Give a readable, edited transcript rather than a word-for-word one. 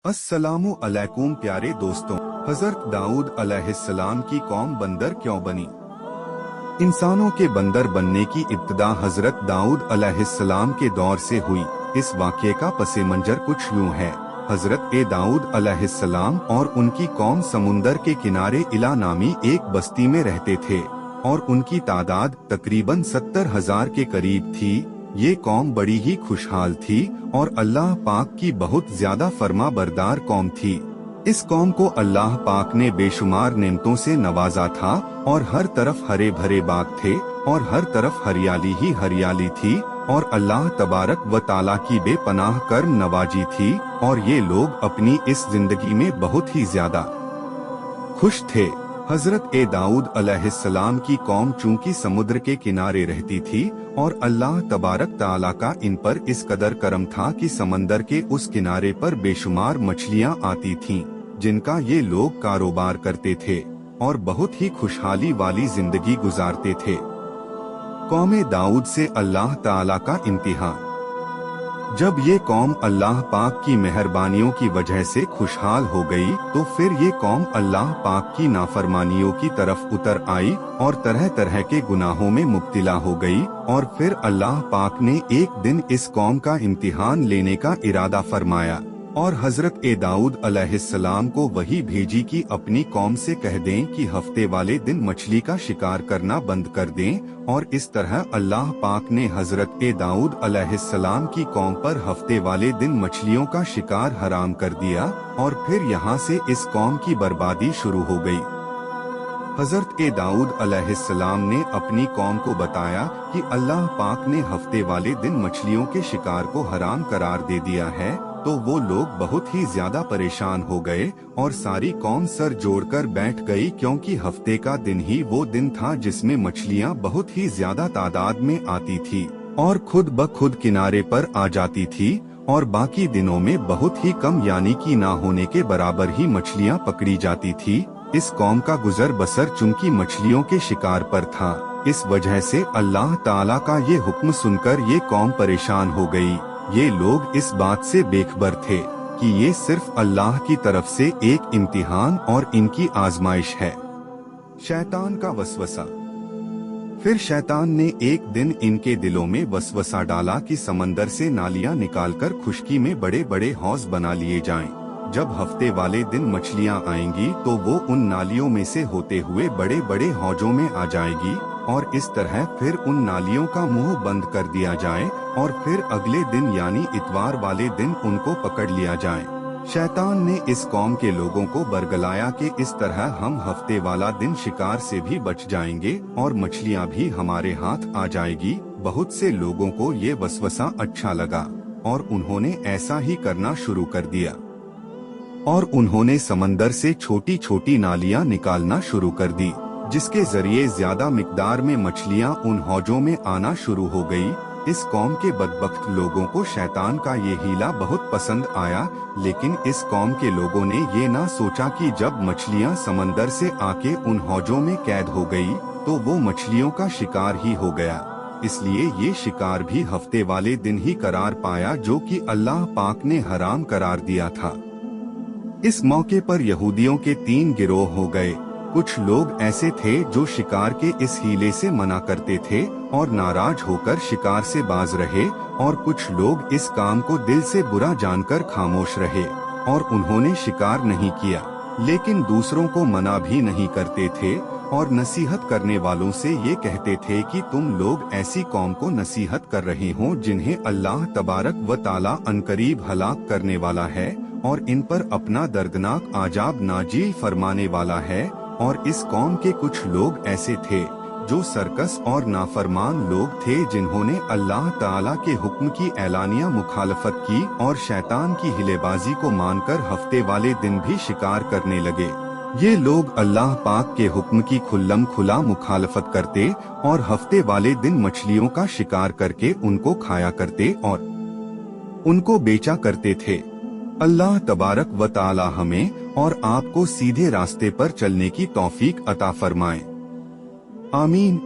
अस्सलामु अलैकुम प्यारे दोस्तों। हजरत दाऊद अलैहिस्सलाम की कौम बंदर क्यों बनी? इंसानों के बंदर बनने की इब्तिदा हजरत दाऊद अलैहिस्सलाम के दौर से हुई। इस वाक़ये का पसे मंजर कुछ यूं है। हजरत दाऊद अलैहिस्सलाम और उनकी कौम समुंदर के किनारे इला नामी एक बस्ती में रहते थे और उनकी तादाद तकरीबन 70,000 के करीब थी। ये कौम बड़ी ही खुशहाल थी और अल्लाह पाक की बहुत ज्यादा फर्मा बरदार कौम थी। इस कौम को अल्लाह पाक ने बेशुमार नेमतों से नवाजा था और हर तरफ हरे भरे बाग थे और हर तरफ हरियाली ही हरियाली थी और अल्लाह तबारक व ताला की बेपनाह कर नवाजी थी और ये लोग अपनी इस जिंदगी में बहुत ही ज्यादा खुश थे। हजरत दाऊद अलैहिस्सलाम की कौम चूंकि समुद्र के किनारे रहती थी और अल्लाह तबारक ताला का इन पर इस कदर करम था कि समंदर के उस किनारे पर बेशुमार मछलियां आती थीं, जिनका ये लोग कारोबार करते थे और बहुत ही खुशहाली वाली जिंदगी गुजारते थे। कौम दाऊद से अल्लाह ताला का इम्तिहान। जब ये कौम अल्लाह पाक की मेहरबानियों की वजह से खुशहाल हो गई तो फिर ये कौम अल्लाह पाक की नाफरमानियों की तरफ उतर आई और तरह तरह के गुनाहों में मुब्तिला हो गई और फिर अल्लाह पाक ने एक दिन इस कौम का इम्तिहान लेने का इरादा फरमाया और हजरत दाऊद अलैहिस्सलाम को वही भेजी कि अपनी कौम से कह दें कि हफ्ते वाले दिन मछली का शिकार करना बंद कर दें और इस तरह अल्लाह पाक ने हजरत दाऊद अलैहिस्सलाम की कौम पर हफ्ते वाले दिन मछलियों का शिकार हराम कर दिया और फिर यहाँ से इस कौम की बर्बादी शुरू हो गई। हजरत दाऊद अलैहिस्सलाम ने अपनी कौम को बताया कि अल्लाह पाक ने हफ्ते वाले दिन मछलियों के शिकार को हराम करार दे दिया है, तो वो लोग बहुत ही ज्यादा परेशान हो गए और सारी कौम सर जोड़कर बैठ गई क्योंकि हफ्ते का दिन ही वो दिन था जिसमें मछलियां बहुत ही ज्यादा तादाद में आती थी और खुद ब खुद किनारे पर आ जाती थी और बाकी दिनों में बहुत ही कम यानी कि ना होने के बराबर ही मछलियां पकड़ी जाती थी। इस कौम का गुजर बसर चूंकि मछलियों के शिकार पर था, इस वजह से अल्लाह ताला का ये हुक्म सुनकर ये कौम परेशान हो गई। ये लोग इस बात से बेखबर थे कि ये सिर्फ अल्लाह की तरफ से एक इम्तिहान और इनकी आजमाइश है। शैतान का वसवसा। फिर शैतान ने एक दिन इनके दिलों में वसवसा डाला कि समंदर से नालियां निकालकर खुशकी में बड़े बड़े हौज बना लिए जाएं। जब हफ्ते वाले दिन मछलियां आएंगी तो वो उन नालियों में से होते हुए बड़े बड़े हौजों में आ जाएगी और इस तरह फिर उन नालियों का मुंह बंद कर दिया जाए और फिर अगले दिन यानी इतवार वाले दिन उनको पकड़ लिया जाए। शैतान ने इस कौम के लोगों को बरगलाया कि इस तरह हम हफ्ते वाला दिन शिकार से भी बच जाएंगे और मछलियां भी हमारे हाथ आ जाएगी। बहुत से लोगों को ये वसवसा अच्छा लगा और उन्होंने ऐसा ही करना शुरू कर दिया और उन्होंने समंदर से छोटी छोटी नालियां निकालना शुरू कर दी, जिसके जरिए ज्यादा मिकदार में मछलियां उन हौजों में आना शुरू हो गई। इस कौम के बदबख्त लोगों को शैतान का ये हीला बहुत पसंद आया, लेकिन इस कौम के लोगों ने ये ना सोचा कि जब मछलियां समंदर से आके उन हौजों में कैद हो गई तो वो मछलियों का शिकार ही हो गया। इसलिए ये शिकार भी हफ्ते वाले दिन ही करार पाया जो कि अल्लाह पाक ने हराम करार दिया था। इस मौके पर यहूदियों के 3 गिरोह हो गए। कुछ लोग ऐसे थे जो शिकार के इस हीले से मना करते थे और नाराज होकर शिकार से बाज रहे और कुछ लोग इस काम को दिल से बुरा जानकर खामोश रहे और उन्होंने शिकार नहीं किया, लेकिन दूसरों को मना भी नहीं करते थे और नसीहत करने वालों से ये कहते थे कि तुम लोग ऐसी कौम को नसीहत कर रहे हो जिन्हें अल्लाह तबारक व ताला अनकरीब हलाक करने वाला है और इन पर अपना दर्दनाक आजाब नाजिल फरमाने वाला है। और इस कौम के कुछ लोग ऐसे थे जो सरकस और नाफरमान लोग थे जिन्होंने अल्लाह ताला के हुक्म की एलानिया मुखालफत की और शैतान की हिलेबाजी को मानकर हफ्ते वाले दिन भी शिकार करने लगे। ये लोग अल्लाह पाक के हुक्म की खुल्लम खुला मुखालफत करते और हफ्ते वाले दिन मछलियों का शिकार करके उनको खाया करते और उनको बेचा करते थे। अल्लाह तबारक व ताला हमें और आपको सीधे रास्ते पर चलने की तौफीक अता फरमाए। आमीन।